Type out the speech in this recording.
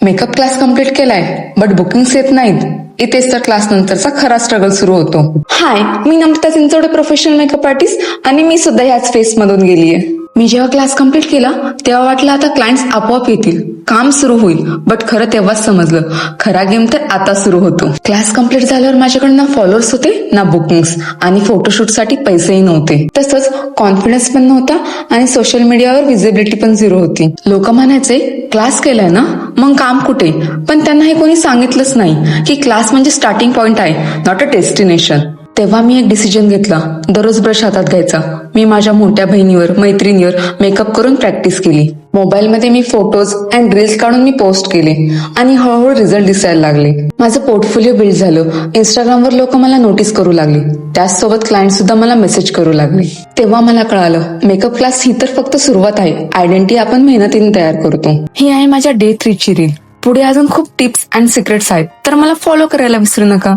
Makeup class complete केलाय but bookings येत नाहीत। इथेच तर क्लास नंतरचा खरा स्ट्रगल सुरू होतो। हाय, मी नम्रता चिंचोडे, प्रोफेशनल मेकअप आर्टिस्ट, आणि मी सुद्धा ह्याच फेस मधून गेलीये। मी जेव्हा क्लास कम्प्लीट केला तेव्हा वाटलं आता क्लायंट्स आपोआप येतील, काम सुरू होईल, बट खरं तेव्हाच समजलं खरा गेम तर आता सुरू होतो। क्लास कम्प्लीट झाल्यावर माझ्याकडे ना फॉलोअर्स होते ना बुकिंग्स, आणि फोटोशूट साठी पैसेही नव्हते। तसंच कॉन्फिडन्स पण नव्हता आणि सोशल मीडियावर विजिबिलिटी पण झिरो होती। लोक म्हणायचे क्लास केलाय ना मग काम कुठे, पण त्यांना हे कोणी सांगितलंच नाही की क्लास म्हणजे स्टार्टिंग पॉइंट आहे, नॉट अ डेस्टिनेशन। तेव्हा मी एक डिसिजन घेतला, दररोज ब्रश हातात घ्यायचा। मी माझ्या मोठ्या बहिणीवर, मैत्रिणीवर मेकअप करून प्रॅक्टिस केली। मोबाईलमध्ये मी फोटोज अँड रील्स काढून मी पोस्ट केले आणि हळूहळू रिझल्ट दिसायला लागले। माझं पोर्टफोलिओ बिल्ड झालं, इंस्टाग्रामवर लोक मला नोटीस करू लागले, त्याचसोबत क्लायंट सुद्धा मला मेसेज करू लागले। तेव्हा मला कळालं मेकअप क्लास ही तर फक्त सुरुवात आहे, आयडेंटिटी आपण मेहनतीने तयार करतो। ही आहे माझ्या डे 3 ची रील। पुढे अजून खूप टिप्स अँड सिक्रेट्स आहेत, तर मला फॉलो करायला विसरू नका।